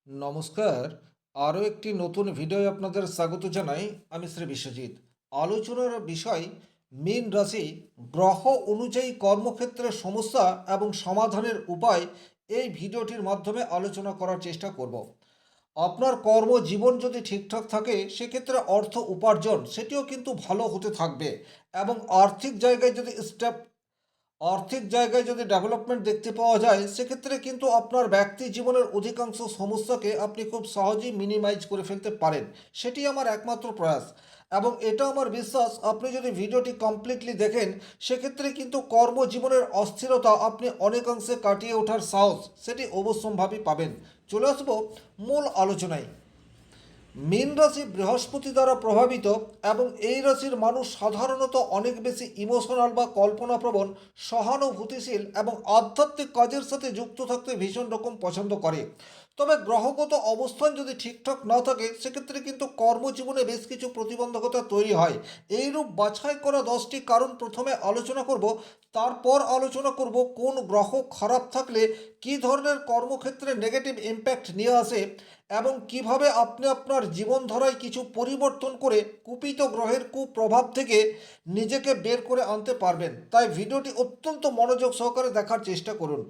নমস্কার। আরও একটি নতুন ভিডিও আপনাদের স্বাগত জানাই। আমি শ্রী বিশ্বজিৎ। আলোচনার বিষয় মীন রাশি, গ্রহ অনুযায়ী কর্মক্ষেত্রের সমস্যা এবং সমাধানের উপায়। এই ভিডিওটির মাধ্যমে আলোচনা করার চেষ্টা করব। আপনার কর্মজীবন যদি ঠিকঠাক থাকে সেক্ষেত্রে অর্থ উপার্জন সেটিও কিন্তু ভালো হতে থাকবে, এবং আর্থিক জায়গায় যদি ডেভেলপমেন্ট দেখতে পাওয়া যায় সেক্ষেত্রে কিন্তু আপনার ব্যক্তি জীবনের অধিকাংশ সমস্যাকে আপনি খুব সহজেই মিনিমাইজ করে ফেলতে পারেন। সেটি আমার একমাত্র প্রয়াস, এবং এটা আমার বিশ্বাস আপনি যদি ভিডিওটি কমপ্লিটলি দেখেন সেক্ষেত্রে কিন্তু কর্মজীবনের অস্থিরতা আপনি অনেকাংশে কাটিয়ে ওঠার সাহস সেটি অবশ্যম্ভাবী পাবেন। চলে আসবো মূল আলোচনায়। মীন রাশি বৃহস্পতি দ্বারা প্রভাবিত, এবং এই রাশির মানুষ সাধারণত অনেক বেশি ইমোশনাল বা কল্পনাপ্রবণ, সহানুভূতিশীল এবং আধ্যাত্মিক কাজের সাথে যুক্ত থাকতে ভীষণ রকম পছন্দ করে। তবে গ্রহগত অবস্থান যদি ঠিকঠাক না থাকে সেক্ষেত্রে কিন্তু কর্মজীবনে বেশ কিছু প্রতিবন্ধকতা তৈরি হয়। এইরূপ বাছাই করা 10টি কারণ প্রথমে আলোচনা করব, তারপর আলোচনা করব কোন গ্রহ খারাপ থাকলে কী ধরনের কর্মক্ষেত্রে নেগেটিভ ইম্প্যাক্ট নিয়ে আসে, এবং কিভাবে আপনি আপনার জীবনধারায় কিছু পরিবর্তন করে কুপিত গ্রহের কুপ্রভাব থেকে নিজেকে বের করে আনতে পারবেন। তাই ভিডিওটি অত্যন্ত মনোযোগ সহকারে দেখার চেষ্টা করুন।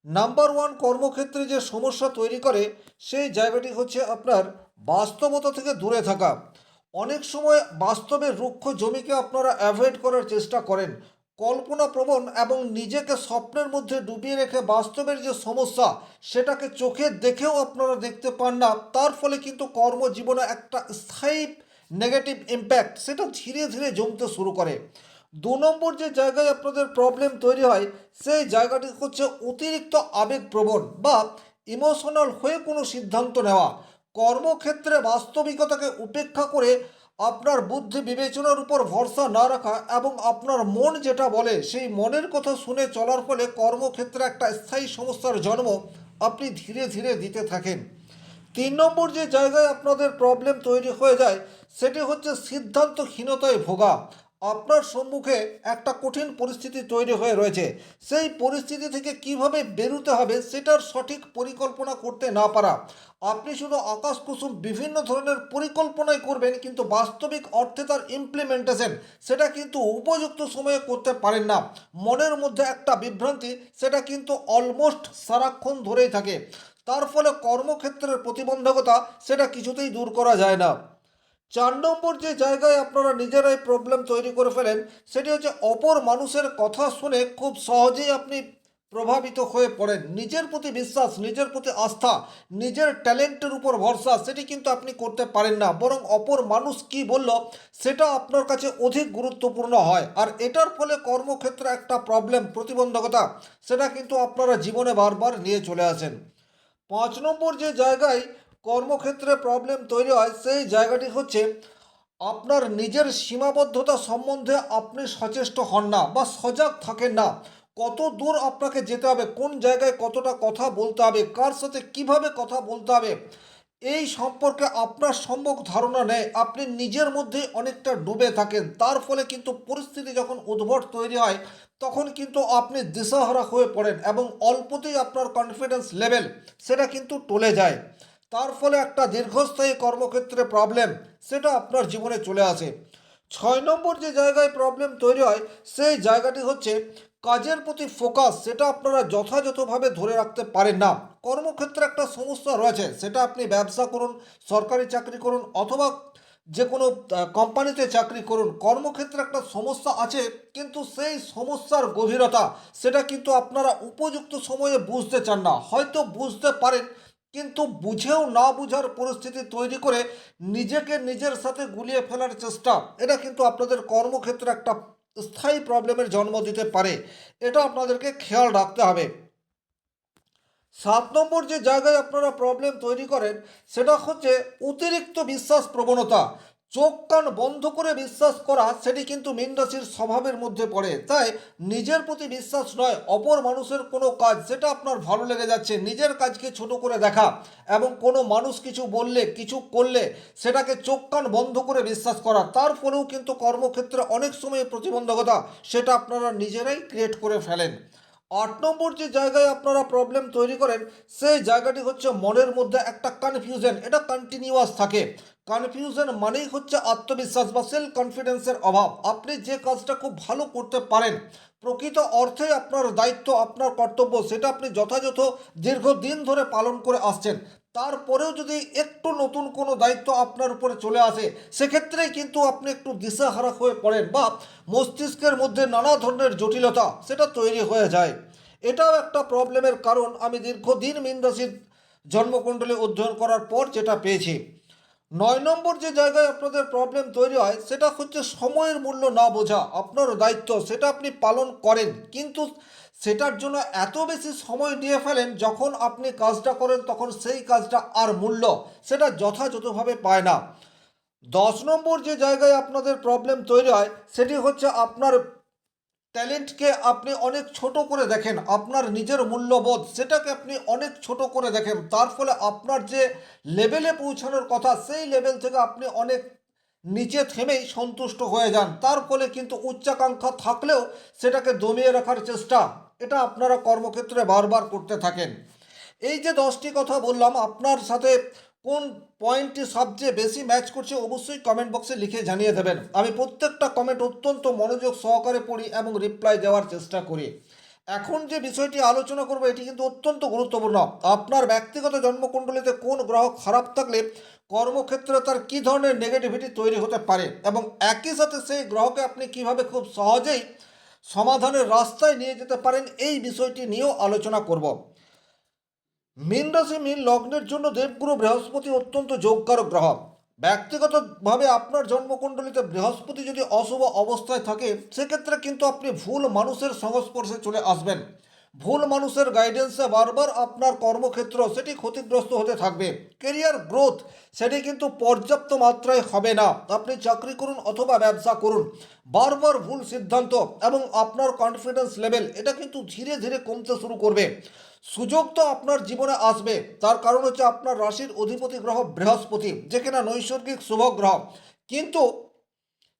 নাম্বার ওয়ান, কর্মক্ষেত্রে যে সমস্যা তৈরি করে সেই জায়গাটি হচ্ছে আপনার বাস্তবতা থেকে দূরে থাকা। অনেক সময় বাস্তবের রুক্ষ জমিকে আপনারা অ্যাভয়েড করার চেষ্টা করেন। কল্পনাপ্রবণ এবং নিজেকে স্বপ্নের মধ্যে ডুবিয়ে রেখে বাস্তবের যে সমস্যা সেটাকে চোখে দেখেও আপনারা দেখতে পান না। তার ফলে কিন্তু কর্মজীবনে একটা স্থায়ী নেগেটিভ ইম্প্যাক্ট সেটা ধীরে ধীরে জমতে শুরু করে। 2 নম্বর যে জায়গায় আপনাদের প্রবলেম তৈরি হয় সেই জায়গাটি হচ্ছে অতিরিক্ত আবেগপ্রবণ বা ইমোশনাল হয়ে কোনো সিদ্ধান্ত নেওয়া। কর্মক্ষেত্রে বাস্তবিকতাকে উপেক্ষা করে আপনার বুদ্ধি বিবেচনার উপর ভরসা না রাখা এবং আপনার মন যেটা বলে সেই মনের কথা শুনে চলার ফলে কর্মক্ষেত্রে একটা স্থায়ী সমস্যার জন্ম আপনি ধীরে ধীরে দিতে থাকেন। 3 নম্বর যে জায়গায় আপনাদের প্রবলেম তৈরি হয়ে যায় সেটি হচ্ছে সিদ্ধান্তহীনতায় ভোগা। আপনার সম্মুখে একটা কঠিন পরিস্থিতি তৈরি হয়ে রয়েছে, সেই পরিস্থিতি থেকে কিভাবে বেরোতে হবে সেটার সঠিক পরিকল্পনা করতে না পারা। আপনি শুধু আকাশ কুসুম বিভিন্ন ধরনের পরিকল্পনাই করবেন, কিন্তু বাস্তবিক অর্থে তার ইমপ্লিমেন্টেশন সেটা কিন্তু উপযুক্ত সময়ে করতে পারেন না। মনের মধ্যে একটা বিভ্রান্তি সেটা কিন্তু অলমোস্ট সারাক্ষণ ধরেই থাকে। তার ফলে কর্মক্ষেত্রের প্রতিবন্ধকতা সেটা কিছুতেই দূর করা যায় না। 4 নম্বর যে জায়গায় আপনারা নিজেরাই প্রবলেম তৈরি করে ফেলেন সেটি হচ্ছে অপর মানুষের কথা শুনে খুব সহজেই আপনি প্রভাবিত হয়ে পড়েন। নিজের প্রতি বিশ্বাস, নিজের প্রতি আস্থা, নিজের ট্যালেন্টের উপর ভরসা সেটি কিন্তু আপনি করতে পারেন না, বরং অপর মানুষ কি বলল সেটা আপনার কাছে অধিক গুরুত্বপূর্ণ হয়। আর এটার ফলে কর্মক্ষেত্রে একটা প্রবলেম, প্রতিবন্ধকতা সেটা কিন্তু আপনারা জীবনে বারবার নিয়ে চলে আসেন। 5 নম্বর যে জায়গায় কর্মক্ষেত্রে প্রবলেম তৈরি হয় সেই জায়গাটি হচ্ছে আপনার নিজের সীমাবদ্ধতা সম্বন্ধে আপনি সচেষ্ট হন না বা সজাগ থাকেন না। কত দূর আপনাকে যেতে হবে, কোন জায়গায় কতটা কথা বলতে হবে, কার সাথে কিভাবে কথা বলতে হবে, এই সম্পর্কে আপনার সম্যক ধারণা নেই। আপনি নিজের মধ্যে অনেকটা ডুবে থাকেন। তার ফলে কিন্তু পরিস্থিতি যখন উদ্ভট তৈরি হয় তখন কিন্তু আপনি দিশাহারা হয়ে পড়েন এবং অল্পতেই আপনার কনফিডেন্স লেভেল সেটা কিন্তু টলে যায়। তার ফলে একটা দীর্ঘস্থায়ী কর্মক্ষেত্রে প্রবলেম সেটা আপনার জীবনে চলে আসে। 6 নম্বর যে জায়গায় প্রবলেম তৈরি হয় সেই জায়গাটি হচ্ছে কাজের প্রতি ফোকাস সেটা আপনারা যথাযথভাবে ধরে রাখতে পারেন না। কর্মক্ষেত্রে একটা সমস্যা রয়েছে, সেটা আপনি ব্যবসা করুন, সরকারি চাকরি করুন অথবা যে কোনো কোম্পানিতে চাকরি করুন, কর্মক্ষেত্রে একটা সমস্যা আছে, কিন্তু সেই সমস্যার গভীরতা সেটা কিন্তু আপনারা উপযুক্ত সময়ে বুঝতে চান না। হয়তো বুঝতে পারেন কিন্তু বুঝেও না বুঝার পরিস্থিতি তৈরি করে নিজেকে নিজের সাথে গুলিয়ে ফেলার চেষ্টা, এটা কিন্তু আপনাদের কর্মক্ষেত্রে একটা স্থায়ী প্রবলেমের জন্ম দিতে পারে। এটা আপনাদেরকে খেয়াল রাখতে হবে। 7 নম্বর যে জায়গায় আপনারা প্রবলেম তৈরি করেন সেটা হচ্ছে অতিরিক্ত বিশ্বাস প্রবণতা। চোখ কান বন্ধ করে বিশ্বাস করা সেটি কিন্তু মীন রাশির স্বভাবের মধ্যে পড়ে। তাই নিজের প্রতি বিশ্বাস নয়, অপর মানুষের কোনো কাজ সেটা আপনার ভালো লেগে যাচ্ছে নিজের কাজকে ছোট করে দেখা, এবং কোনো মানুষ কিছু বললে কিছু করলে সেটাকে চোখ কান বন্ধ করে বিশ্বাস করা, তার ফলেও কিন্তু কর্মক্ষেত্রে অনেক সময় প্রতিবন্ধকতা সেটা আপনারা নিজেরাই ক্রিয়েট করে ফেলেন। 8 নম্বর যে জায়গায় আপনারা প্রবলেম তৈরি করেন, সেই জায়গাটি হচ্ছে মনের মধ্যে একটা কনফিউশন, এটা কন্টিনিউয়াস থাকে। কনফিউশন মানেই হচ্ছে আত্মবিশ্বাস বা সেলফ কনফিডেন্সের অভাব। আপনি যে কাজটা খুব ভালো করতে পারেন, প্রকৃত অর্থে আপনার দায়িত্ব, আপনার কর্তব্য, সেটা আপনি যথাযথ দীর্ঘদিন ধরে পালন করে আসছেন, তারপরেও যদি একটু নতুন কোনো দায়িত্ব আপনার উপরে চলে আসে, সেক্ষেত্রেই কিন্তু আপনি একটু দিশাহারা হয়ে পড়েন বা মস্তিষ্কের মধ্যে নানা ধরনের জটিলতা সেটা তৈরি হয়ে যায়। এটাও একটা প্রবলেমের কারণ, আমি দীর্ঘদিন মীন রাশির জন্মকুণ্ডলী অধ্যয়ন করার পর যেটা পেয়েছি। 9 নম্বর যে জায়গায় আপনাদের প্রবলেম তৈরি হয়, সেটা হচ্ছে সময়ের মূল্য না বোঝা। আপনার দায়িত্ব সেটা আপনি পালন করেন, কিন্তু সেটার জন্য এত বেশি সময় নিয়ে ফেলেন, যখন আপনি কাজটা করেন তখন সেই কাজটা আর মূল্য সেটা যথাযথভাবে পায় না। 10 নম্বর যে জায়গায় আপনাদের প্রবলেম তৈরি হয়, সেটি হচ্ছে আপনার ট্যালেন্টকে আপনি অনেক ছোট করে দেখেন, আপনার নিজের মূল্যবোধ সেটাকে আপনি অনেক ছোট করে দেখেন। তার ফলে আপনার যে লেভেলে পৌঁছানোর কথা, সেই লেভেল থেকে আপনি অনেক নিচে থেমেই সন্তুষ্ট হয়ে যান। তার ফলে কিন্তু উচ্চাকাঙ্ক্ষা থাকলেও সেটাকে দমিয়ে রাখার চেষ্টা, এটা আপনারা কর্মক্ষেত্রে বারবার করতে থাকেন। এই যে 10টি কথা বললাম, আপনার সাথে কোন পয়েন্টটি সবচেয়ে বেশি ম্যাচ করছে অবশ্যই কমেন্ট বক্সে লিখে জানিয়ে দেবেন। আমি প্রত্যেকটা কমেন্ট অত্যন্ত মনোযোগ সহকারে পড়ি এবং রিপ্লাই দেওয়ার চেষ্টা করি। এখন যে বিষয়টি আলোচনা করব, এটি কিন্তু অত্যন্ত গুরুত্বপূর্ণ। আপনার ব্যক্তিগত জন্মকুণ্ডলীতে কোন গ্রহ খারাপ থাকলে কর্মক্ষেত্রে তার কী ধরনের নেগেটিভিটি তৈরি হতে পারে, এবং একই সাথে সেই গ্রহকে আপনি কিভাবে খুব সহজেই সমাধানের রাস্তায় নিয়ে যেতে পারেন, এই বিষয়টি নিয়েও আলোচনা করব। মীন রাশি মীন লগ্নের জন্য দেবগুরু বৃহস্পতি অত্যন্ত যোগকারক গ্রহ। ব্যক্তিগতভাবে আপনার জন্মকুণ্ডলিতে বৃহস্পতি যদি অশুভ অবস্থায় থাকে, সেক্ষেত্রে কিন্তু আপনি ভুল মানুষের সংস্পর্শে চলে আসবেন। ভুল মানুষের গাইডেন্সে বারবার আপনার কর্মক্ষেত্র সেটি ক্ষতিগ্রস্ত হতে থাকবে। কেরিয়ার গ্রোথ সেটি কিন্তু পর্যাপ্ত মাত্রায় হবে না। আপনি চাকরি করুন অথবা ব্যবসা করুন, বারবার ভুল সিদ্ধান্ত এবং আপনার কনফিডেন্স লেভেল এটা কিন্তু ধীরে ধীরে কমতে শুরু করবে। সুযোগ তো আপনার জীবনে আসবে, তার কারণ হচ্ছে আপনার রাশির অধিপতি গ্রহ বৃহস্পতি, যে কিনা নৈসর্গিক শুভ গ্রহ, কিন্তু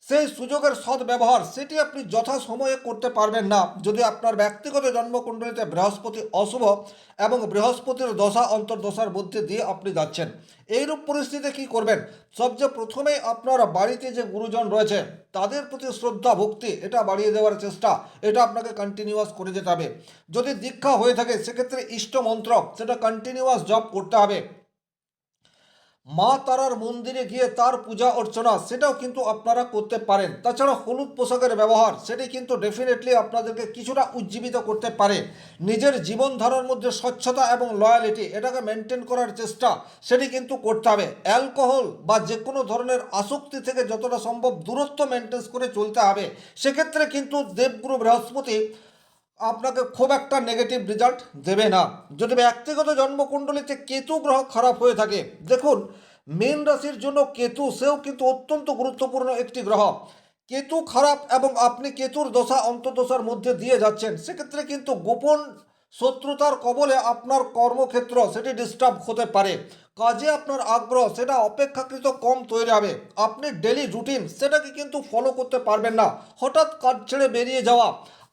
সেই সুযোগের সদ্ব্যবহার সেটি আপনি যথাসময়ে করতে পারবেন না যদি আপনার ব্যক্তিগত জন্মকুণ্ডলিতে বৃহস্পতি অশুভ এবং বৃহস্পতির দশা অন্তর্দশার মধ্যে দিয়ে আপনি যাচ্ছেন। এইরূপ পরিস্থিতিতে কী করবেন? সবচেয়ে প্রথমেই আপনার বাড়িতে যে গুরুজন রয়েছে, তাদের প্রতি শ্রদ্ধা ভক্তি এটা বাড়িয়ে দেওয়ার চেষ্টা, এটা আপনাকে কন্টিনিউয়াস করে যেতে হবে। যদি দীক্ষা হয়ে থাকে, সেক্ষেত্রে ইষ্ট মন্ত্র সেটা কন্টিনিউয়াস জপ করতে হবে। মা তারার মন্দিরে গিয়ে তার পূজা অর্চনা সেটাও কিন্তু আপনারা করতে পারেন। তাছাড়া হলুদ পোশাকের ব্যবহার সেটি কিন্তু ডেফিনেটলি আপনাদেরকে কিছুটা উজ্জীবিত করতে পারে। নিজের জীবন ধারার মধ্যে স্বচ্ছতা এবং লয়ালিটি এটাকে মেনটেন করার চেষ্টা সেটি কিন্তু করতে হবে। অ্যালকোহল বা যে কোনো ধরনের আসক্তি থেকে যতটা সম্ভব দূরত্ব মেনটেন করে চলতে হবে। সেক্ষেত্রে কিন্তু দেবগুরু বৃহস্পতি আপনাকে খুব একটা নেগেটিভ রেজাল্ট দেবে না। যদি ব্যক্তিগত জন্মকুণ্ডলিতে কেতু গ্রহ খারাপ হয়ে থাকে, দেখুন মীন রাশির জন্য কেতু সেও কিন্তু অত্যন্ত গুরুত্বপূর্ণ একটি গ্রহ। কেতু খারাপ এবং আপনি কেতুর দশা অন্তর্দশার মধ্যে দিয়ে যাচ্ছেন, সেক্ষেত্রে কিন্তু গোপন শত্রুতার কবলে আপনার কর্মক্ষেত্র সেটি ডিস্টার্ব হতে পারে। কাজে আপনার আগ্রহ সেটা অপেক্ষাকৃত কম তৈরি হবে। আপনি ডেলি রুটিন সেটাকে কিন্তু ফলো করতে পারবেন না, হঠাৎ কাজ ছেড়ে বেরিয়ে যাওয়া।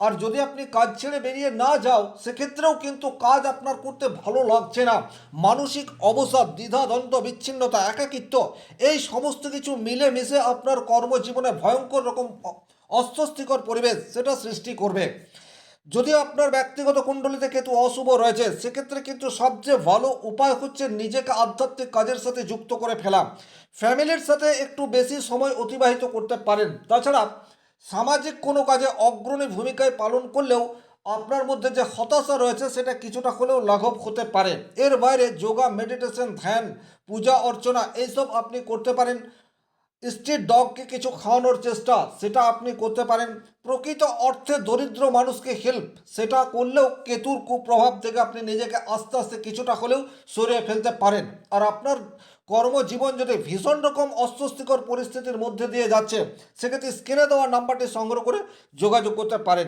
আর যদি আপনি কাজ ছেড়ে বেরিয়ে না যাও, সেক্ষেত্রেও কিন্তু কাজ আপনার করতে ভালো লাগছে না। মানসিক অবসাদ, দ্বিধাদ্বন্দ্ব, বিচ্ছিন্নতা, একাকিত্ব এই সমস্ত কিছু মিলে মিশে আপনার কর্মজীবনে ভয়ঙ্কর রকম অস্বস্তিকর পরিবেশ সেটা সৃষ্টি করবে। যদি আপনার ব্যক্তিগত কুণ্ডলিতে কেতু অশুভ রয়েছে, সেক্ষেত্রে কিন্তু সবচেয়ে ভালো উপায় হচ্ছে নিজেকে আধ্যাত্মিক কাজের সাথে যুক্ত করে ফেলা। ফ্যামিলির সাথে একটু বেশি সময় অতিবাহিত করতে পারেন। তাছাড়া সামাজিক কোনো কাজে অগ্রণী ভূমিকায় পালন করলেও আপনার মধ্যে যে হতাশা রয়েছে সেটা কিছুটা হলেও লাঘব হতে পারে। এর বাইরে যোগা, মেডিটেশন, ধ্যান, পূজা অর্চনা এইসব আপনি করতে পারেন। স্ট্রিট ডগকে কিছু খাওয়ানোর চেষ্টা সেটা আপনি করতে পারেন। প্রকৃত অর্থে দরিদ্র মানুষকে হেল্প সেটা করলেও কেতুর কুপ্রভাব থেকে আপনি নিজেকে আস্তে আস্তে কিছুটা হলেও সরিয়ে ফেলতে পারেন। আর আপনার কর্মজীবন যদি ভীষণ রকম অস্বস্তিকর পরিস্থিতির মধ্যে দিয়ে যাচ্ছে, সেক্ষেত্রে স্ক্রিনে দেওয়া নাম্বারটি সংগ্রহ করে যোগাযোগ করতে পারেন।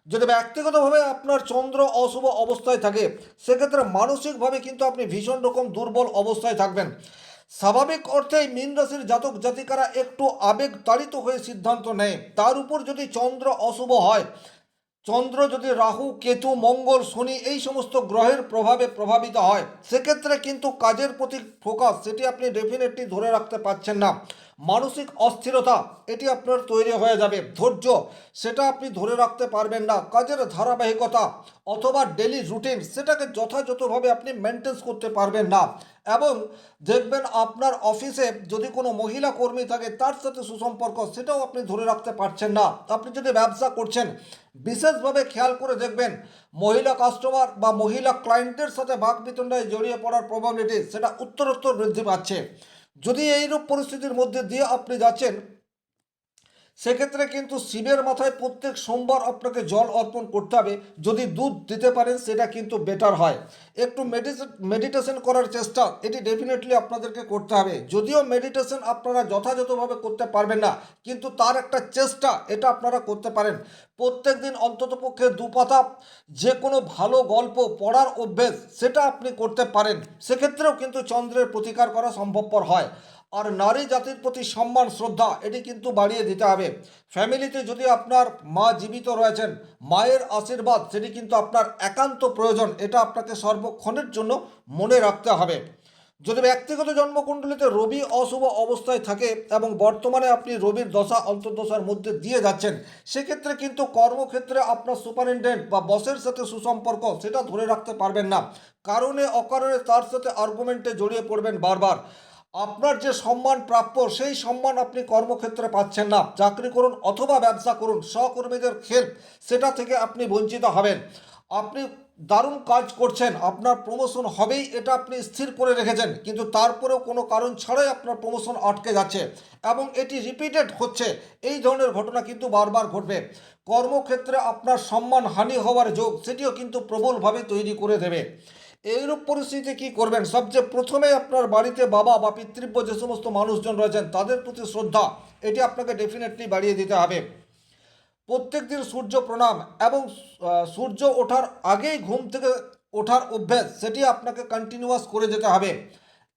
যদি ব্যক্তিগতভাবে আপনার চন্দ্র অশুভ অবস্থায় থাকে, সেক্ষেত্রে মানসিকভাবে কিন্তু আপনি ভীষণ রকম দুর্বল অবস্থায় থাকবেন। স্বাভাবিক অর্থেই মীন রাশির জাতক জাতিকারা একটু আবেগ তাড়িত হয়ে সিদ্ধান্ত নেয়, তার উপর যদি চন্দ্র অশুভ হয়, চন্দ্র যদি রাহু কেতু মঙ্গল শনি এই সমস্ত গ্রহের প্রভাবে প্রভাবিত হয়, সেক্ষেত্রে কিন্তু কাজের প্রতি ফোকাস সেটি আপনি ডেফিনেটলি ধরে রাখতে পারছেন না। মানসিক অস্থিরতা এটি আপনার তৈরি হয়ে যাবে। ধৈর্য সেটা আপনি ধরে রাখতে পারবেন না। কাজের ধারাবাহিকতা অথবা ডেলি রুটিন সেটাকে যথাযথভাবে আপনি মেনটেন করতে পারবেন না। এবং দেখবেন আপনার অফিসে যদি কোনো মহিলা কর্মী থাকে তার সাথে সুসম্পর্ক সেটাও আপনি ধরে রাখতে পারছেন না। আপনি যদি ব্যবসা করছেন, বিশেষভাবে খেয়াল করে দেখবেন মহিলা কাস্টমার বা মহিলা ক্লায়েন্টের সাথে বাকবিতণ্ডায় জড়িয়ে পড়ার প্রবাবিলিটি সেটা উত্তরোত্তর বৃদ্ধি পাচ্ছে। যদি এইরূপ পরিস্থিতির মধ্যে দিয়ে আপনি যাচ্ছেন, সেক্ষেত্রে কিন্তু শিবের মাথায় প্রত্যেক সোমবার আপনাকে জল অর্পণ করতে হবে। যদি দুধ দিতে পারেন সেটা কিন্তু বেটার হয়। একটু মেডিটেশন করার চেষ্টা এটি ডেফিনেটলি আপনাদেরকে করতে হবে। যদিও মেডিটেশন আপনারা যথাযথভাবে করতে পারবেন না, কিন্তু তার একটা চেষ্টা এটা আপনারা করতে পারেন। প্রত্যেক দিন অন্ততপক্ষে 2 পাতা যে কোনো ভালো গল্প পড়ার অভ্যেস সেটা আপনি করতে পারেন। সেক্ষেত্রেও কিন্তু চন্দ্রের প্রতিকার করা সম্ভবপর হয়। আর নারী জাতির প্রতি সম্মান শ্রদ্ধা এটি কিন্তু বাড়িয়ে দিতে হবে। ফ্যামিলিতে যদি আপনার মা জীবিত রয়েছেন, মায়ের আশীর্বাদ সেটি কিন্তু আপনার একান্ত প্রয়োজন। এটা আপনাকে সর্বক্ষণের জন্য মনে রাখতে হবে। যদি ব্যক্তিগত জন্মকুণ্ডলিতে রবি অশুভ অবস্থায় থাকে এবং বর্তমানে আপনি রবির দশা অন্তর্দশার মধ্যে দিয়ে যাচ্ছেন, সেক্ষেত্রে কিন্তু কর্মক্ষেত্রে আপনার সুপারিনটেন্ডেন্ট বা বসের সাথে সুসম্পর্ক সেটা ধরে রাখতে পারবেন না। কারণে অকারণে তার সাথে আর্গুমেন্টে জড়িয়ে পড়বেন বারবার। আপনার যে সম্মান প্রাপ্য সেই সম্মান আপনি কর্মক্ষেত্রে পাচ্ছেন না। চাকরি করুন অথবা ব্যবসা করুন, সহকর্মীদের হেল্প সেটা থেকে আপনি বঞ্চিত হবেন। আপনি দারুণ কাজ করছেন, আপনার প্রমোশন হবেই এটা আপনি স্থির করে রেখেছেন, কিন্তু তারপরেও কোনো কারণ ছাড়াই আপনার প্রমোশন আটকে যাচ্ছে এবং এটি রিপিটেড হচ্ছে। এই ধরনের ঘটনা কিন্তু বারবার ঘটবে। কর্মক্ষেত্রে আপনার সম্মান হানি হওয়ার যোগ সেটিও কিন্তু প্রবলভাবে তৈরি করে দেবে। এইরূপ পরিস্থিতিতে কী করবেন? সবচেয়ে প্রথমে আপনার বাড়িতে বাবা বা পিতৃব্য যে সমস্ত মানুষজন রয়েছেন তাদের প্রতি শ্রদ্ধা এটি আপনাকে ডেফিনেটলি বাড়িয়ে দিতে হবে। প্রত্যেক দিন সূর্য প্রণাম এবং সূর্য ওঠার আগেই ঘুম থেকে ওঠার অভ্যেস সেটি আপনাকে কন্টিনিউয়াস করে যেতে হবে।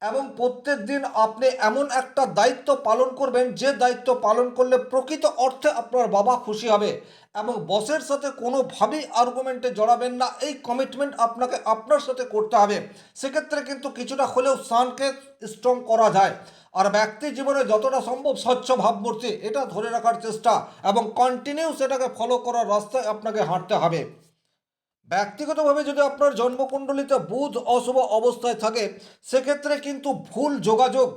এবং প্রত্যেক দিন আপনি এমন একটা দায়িত্ব পালন করবেন যে দায়িত্ব পালন করলে প্রকৃত অর্থে আপনার বাবা খুশি হবে। এবং বসের সাথে কোনোভাবেই আর্গুমেন্টে জড়াবেন না, এই কমিটমেন্ট আপনাকে আপনার সাথে করতে হবে। সেক্ষেত্রে কিন্তু কিছুটা হলেও সানকে স্ট্রং করা যায়। আর ব্যক্তি জীবনে যতটা সম্ভব স্বচ্ছ ভাবমূর্তি এটা ধরে রাখার চেষ্টা এবং কন্টিনিউ সেটাকে ফলো করার রাস্তায় আপনাকে হাঁটতে হবে। ব্যক্তিগতভাবে যদি আপনার জন্মকুণ্ডলিতে বুধ অশুভ অবস্থায় থাকে, সেক্ষেত্রে কিন্তু ভুল যোগাযোগ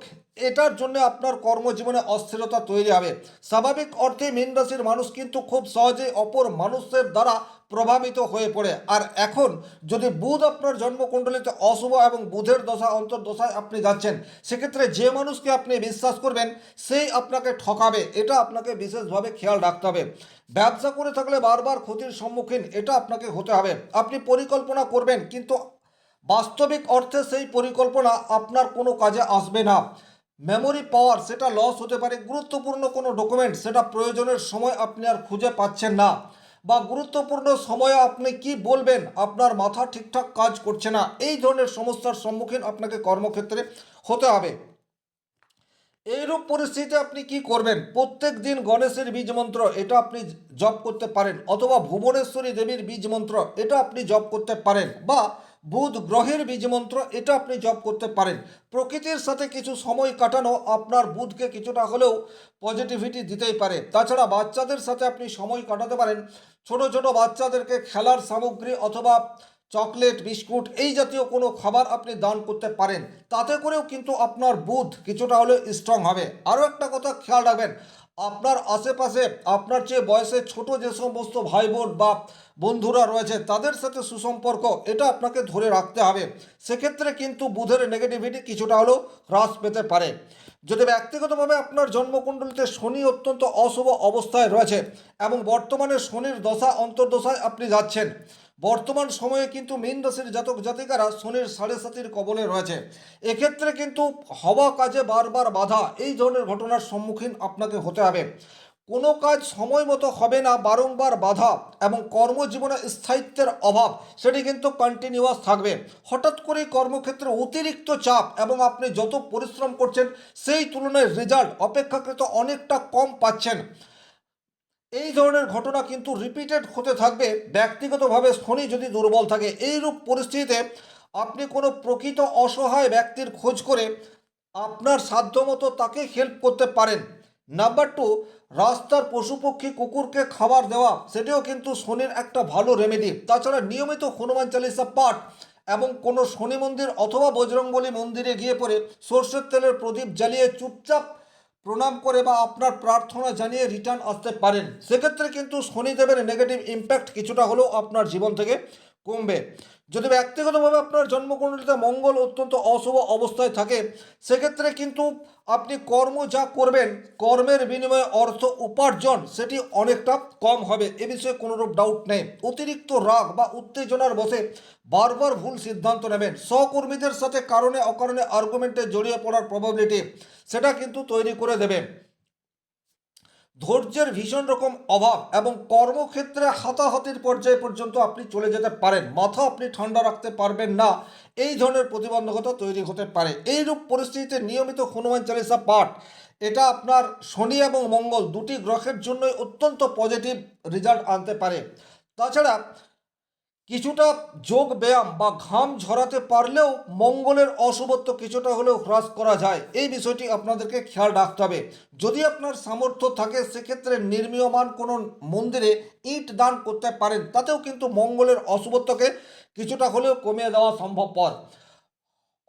এটার জন্য আপনার কর্মজীবনে অস্থিরতা তৈরি হবে। স্বাভাবিক অর্থে মীন রাশির মানুষ কিন্তু খুব সহজেই অপর মানুষের দ্বারা প্রভাবিত হয়ে পড়ে। আর এখন যদি বুধ আপনার জন্মকুণ্ডলিতে অশুভ এবং বুধের দশা অন্তর্দশায় আপনি যাচ্ছেন, সেক্ষেত্রে যে মানুষকে আপনি বিশ্বাস করবেন সেই আপনাকে ঠকাবে। এটা আপনাকে বিশেষভাবে খেয়াল রাখতে হবে। ব্যবসা করে থাকলে বারবার ক্ষতির সম্মুখীন এটা আপনাকে হতে হবে। আপনি পরিকল্পনা করবেন কিন্তু বাস্তবিক অর্থে সেই পরিকল্পনা আপনার কোনো কাজে আসবে না। মেমোরি পাওয়ার সেটা লস হতে পারে। গুরুত্বপূর্ণ কোনো ডকুমেন্ট সেটা প্রয়োজনের সময় আপনি আর খুঁজে পাচ্ছেন না, বা গুরুত্বপূর্ণ সময়ে আপনি কি বলবেন আপনার মাথা ঠিকঠাক কাজ করছে না। এই ধরনের সমস্যার সম্মুখীন আপনাকে কর্মক্ষেত্রে হতে হবে। এইরূপ পরিস্থিতিতে আপনি কি করবেন? প্রত্যেক দিন গণেশের বীজ মন্ত্র এটা আপনি জপ করতে পারেন, অথবা ভুবনেশ্বরী দেবীর বীজ মন্ত্র এটা আপনি জপ করতে পারেন, বা বুধ গ্রহের বীজ মন্ত্র এটা আপনি জপ করতে পারেন। প্রকৃতির সাথে কিছু সময় কাটানো আপনার বুধকে কিছুটা হলেও পজিটিভিটি দিতেই পারে। তাছাড়া বাচ্চাদের সাথে আপনি সময় কাটাতে পারেন। ছোট ছোট বাচ্চাদেরকে খেলার সামগ্রী অথবা চকলেট বিস্কুট এই জাতীয় কোনো খাবার আপনি দান করতে পারেন। তাতে করেও কিন্তু আপনার বুধ কিছুটা হলেও স্ট্রং হবে। আরও একটা কথা খেয়াল রাখবেন, আপনার আশেপাশে আপনার চেয়ে বয়সে ছোট যে সমস্ত ভাই বোন বা বন্ধুরা রয়েছে তাদের সাথে সুসম্পর্ক এটা আপনাকে ধরে রাখতে হবে। সেক্ষেত্রে কিন্তু বুধের নেগেটিভিটি কিছুটা হলেও হ্রাস পেতে পারে। যদি ব্যক্তিগতভাবে আপনার জন্মকুণ্ডলিতে শনি অত্যন্ত অশুভ অবস্থায় রয়েছে এবং বর্তমানে শনির দশা অন্তর্দশায় আপনি যাচ্ছেন, বর্তমান সময়ে কিন্তু মীন রাশির জাতক জাতিকারা শনির 7.5 কবলে রয়েছে। এক্ষেত্রে কিন্তু হওয়া কাজে বারবার বাধা এই ধরনের ঘটনার সম্মুখীন আপনাকে হতে হবে। কোনো কাজ সময় মতো হবে না, বারংবার বাধা এবং কর্মজীবনে স্থায়িত্বের অভাব সেটি কিন্তু কন্টিনিউয়াস থাকবে। হঠাৎ করেই কর্মক্ষেত্রে অতিরিক্ত চাপ এবং আপনি যত পরিশ্রম করছেন সেই তুলনায় রেজাল্ট অপেক্ষাকৃত অনেকটা কম পাচ্ছেন। এই ধরনের ঘটনা কিন্তু রিপিটেড হতে থাকবে ব্যক্তিগতভাবে শনি যদি দুর্বল থাকে। এইরূপ পরিস্থিতিতে আপনি কোনো প্রকৃত অসহায় ব্যক্তির খোঁজ করে আপনার সাধ্যমতো তাকে হেল্প করতে পারেন। নাম্বার টু, রাস্তার পশুপক্ষী কুকুরকে খাবার দেওয়া, সেটিও কিন্তু শনির একটা ভালো রেমেডি। তাছাড়া নিয়মিত হনুমান চালিসা পাঠ এবং কোনো শনি মন্দির অথবা বজরংবলী মন্দিরে গিয়ে পড়ে সর্ষের তেলের প্রদীপ জ্বালিয়ে চুপচাপ প্রণাম করে বা আপনার প্রার্থনা জানিয়ে রিটার্ন আসতে পারেন। সেক্ষেত্রে কিন্তু শনিদেবের নেগেটিভ ইম্প্যাক্ট কিছুটা হলেও আপনার জীবন থেকে কমবে। যদি ব্যক্তিগতভাবে আপনার জন্মকুণ্ডলিতে মঙ্গল অত্যন্ত অশুভ অবস্থায় থাকে, সেক্ষেত্রে কিন্তু আপনি কর্ম যা করবেন, কর্মের বিনিময়ে অর্থ উপার্জন সেটি অনেকটা কম হবে, এ বিষয়ে কোনোরূপ ডাউট নেই। অতিরিক্ত রাগ বা উত্তেজনার বশে বারবার ভুল সিদ্ধান্ত নেবেন। সহকর্মীদের সাথে কারণে অকারণে আর্গুমেন্টে জড়িয়ে পড়ার প্রবাবিলিটি সেটা কিন্তু তৈরি করে দেবে। ধৈর্যের ভীষণ রকম অভাব এবং কর্মক্ষেত্রে হাতাহাতির পর্যায়ে পর্যন্ত আপনি চলে যেতে পারেন। মাথা আপনি ঠান্ডা রাখতে পারবেন না, এই ধরনের প্রতিবন্ধকতা তৈরি হতে পারে। এইরূপ পরিস্থিতিতে নিয়মিত হনুমান চালিসা পাঠ, এটা আপনার শনি এবং মঙ্গল দুটি গ্রহের জন্যই অত্যন্ত পজিটিভ রেজাল্ট আনতে পারে। তাছাড়া কিছুটা যোগ ব্যায়াম বা ঘাম ঝরাতে পারলেও মঙ্গলের অশুভত্ব কিছুটা হলেও হ্রাস করা যায়, এই বিষয়টি আপনাদেরকে খেয়াল রাখতে হবে। যদি আপনার সামর্থ্য থাকে সেক্ষেত্রে নির্মীয়মান কোনো মন্দিরে ইট দান করতে পারেন, তাতেও কিন্তু মঙ্গলের অশুভত্বকে কিছুটা হলেও কমিয়ে দেওয়া সম্ভবপর।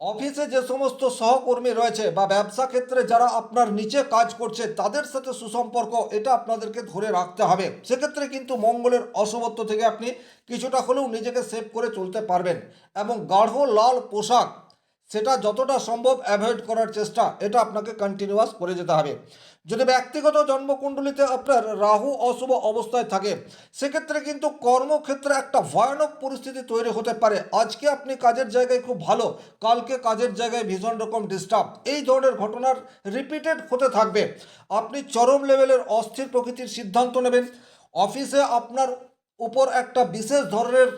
অফিসে যে সমস্ত সহকর্মী রয়েছে বা ব্যবসা ক্ষেত্রে যারা আপনার নিচে কাজ করছে তাদের সাথে সুসম্পর্ক এটা আপনাদেরকে ধরে রাখতে হবে। সেক্ষেত্রে কিন্তু মঙ্গলের অশুভত্ব থেকে আপনি কিছুটা হলেও নিজেকে সেভ করে চলতে পারবেন। এবং গাঢ় লাল পোশাক সেটা যতটা সম্ভব অ্যাভয়েড করার চেষ্টা এটা আপনাকে কন্টিনিউয়াস করে যেতে হবে। যদি ব্যক্তিগত জন্মকুণ্ডলিতে আপনার রাহু অশুভ অবস্থায় থাকে, সেক্ষেত্রে কিন্তু কর্মক্ষেত্রে একটা ভয়ানক পরিস্থিতি তৈরি হতে পারে। আজকে আপনি কাজের জায়গায় খুব ভালো, কালকে কাজের জায়গায় ভীষণ রকম ডিস্টার্ব, এই ধরনের ঘটনার রিপিটেড হতে থাকবে। আপনি চরম লেভেলের অস্থির প্রকৃতির সিদ্ধান্ত নেবেন। অফিসে আপনার উপর একটা বিশেষ ধরনের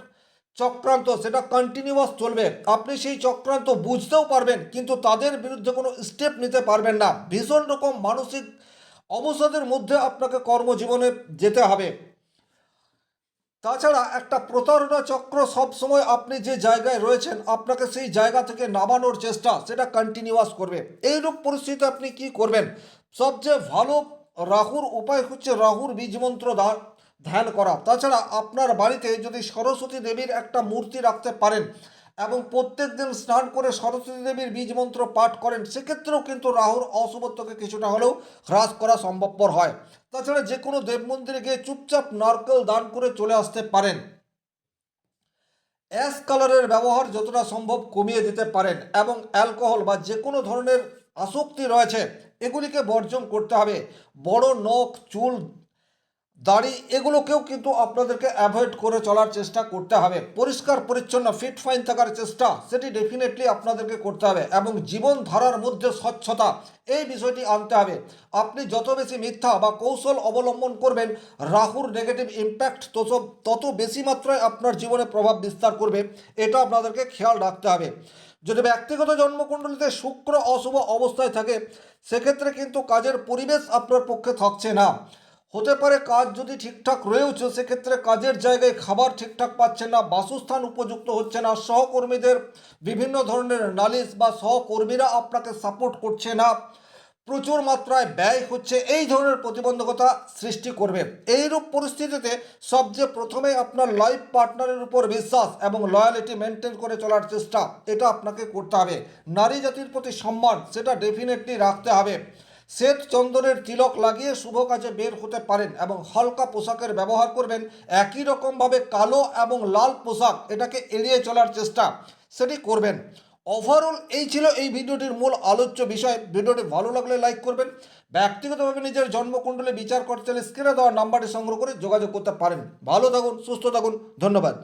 চক্রান্ত সেটা কন্টিনিউয়াস চলবে। আপনি সেই চক্রান্ত বুঝতেও পারবেন কিন্তু তাদের বিরুদ্ধে কোনো স্টেপ নিতে পারবেন না। ভীষণ রকম মানসিক অবসাদের মধ্যে আপনাকে কর্মজীবনে যেতে হবে। তাছাড়া একটা প্রতারণা চক্র সবসময় আপনি যে জায়গায় রয়েছেন আপনাকে সেই জায়গা থেকে নামানোর চেষ্টা সেটা কন্টিনিউয়াস করবে। এইরূপ পরিস্থিতিতে আপনি কি করবেন? সবচেয়ে ভালো রাহুর উপায় হচ্ছে রাহুর বীজ মন্ত্র ধ্যান করা। তাছাড়া আপনার বাড়িতে যদি সরস্বতী দেবীর একটা মূর্তি রাখতে পারেন এবং প্রত্যেক দিন স্নান করে সরস্বতী দেবীর বীজ মন্ত্র পাঠ করেন, সেক্ষেত্রেও কিন্তু রাহুর অশুভত্বকে কিছুটা হলেও হ্রাস করা সম্ভবপর হয়। তাছাড়া যে কোনো দেব মন্দিরে গিয়ে চুপচাপ নারকেল দান করে চলে আসতে পারেন। অ্যাশ কালারের ব্যবহার যতটা সম্ভব কমিয়ে দিতে পারেন এবং অ্যালকোহল বা যে কোনো ধরনের আসক্তি রয়েছে এগুলিকে বর্জন করতে হবে। বড় নখ, চুল, দাড়ি এগুলোকেও কিন্তু আপনাদেরকে অ্যাভয়েড করে চলার চেষ্টা করতে হবে। পরিষ্কার পরিচ্ছন্ন ফিট ফাইন থাকার চেষ্টা সেটি ডেফিনেটলি আপনাদেরকে করতে হবে এবং জীবনধারার মধ্যে স্বচ্ছতা এই বিষয়টি আনতে হবে। আপনি যত বেশি মিথ্যা বা কৌশল অবলম্বন করবেন রাহুর নেগেটিভ ইম্প্যাক্ট তত বেশি মাত্রায় আপনার জীবনে প্রভাব বিস্তার করবে, এটা আপনাদেরকে খেয়াল রাখতে হবে। যদি ব্যক্তিগত জন্মকুণ্ডলিতে শুক্র অশুভ অবস্থায় থাকে, সেক্ষেত্রে কিন্তু কাজের পরিবেশ আপনার পক্ষে থাকছে না। হতে পারে কাজ যদি ঠিকঠাক রয়েছে সেক্ষেত্রে কাজের জায়গায় খাবার ঠিকঠাক পাচ্ছেন না, বাসস্থান উপযুক্ত হচ্ছে না, সহকর্মীদের বিভিন্ন ধরনের নালিশ বা সহকর্মীরা আপনাকে সাপোর্ট করছে না, প্রচুর মাত্রায় ব্যয় হচ্ছে, এই ধরনের প্রতিবন্ধকতা সৃষ্টি করবে। এইরূপ পরিস্থিতিতে সবচেয়ে প্রথমে আপনার লাইফ পার্টনারের উপর বিশ্বাস এবং লয়ালিটি মেনটেন করে চলার চেষ্টা এটা আপনাকে করতে হবে। নারী জাতির প্রতি সম্মান সেটা ডেফিনেটলি রাখতে হবে। শ্বেত চন্দনের তিলক লাগিয়ে শুভ কাজে বের হতে পারেন এবং হালকা পোশাকের ব্যবহার করবেন। একই রকমভাবে কালো এবং লাল পোশাক এটাকে এড়িয়ে চলার চেষ্টা সেটি করবেন। ওভারঅল এই ছিল এই ভিডিওটির মূল আলোচ্য বিষয়। ভিডিওটি ভালো লাগলে লাইক করবেন। ব্যক্তিগতভাবে নিজের জন্মকুণ্ডলী বিচার করতে চাইলে স্ক্রিনে দেওয়া নাম্বারটি সংগ্রহ করে যোগাযোগ করতে পারেন। ভালো থাকুন, সুস্থ থাকুন, ধন্যবাদ।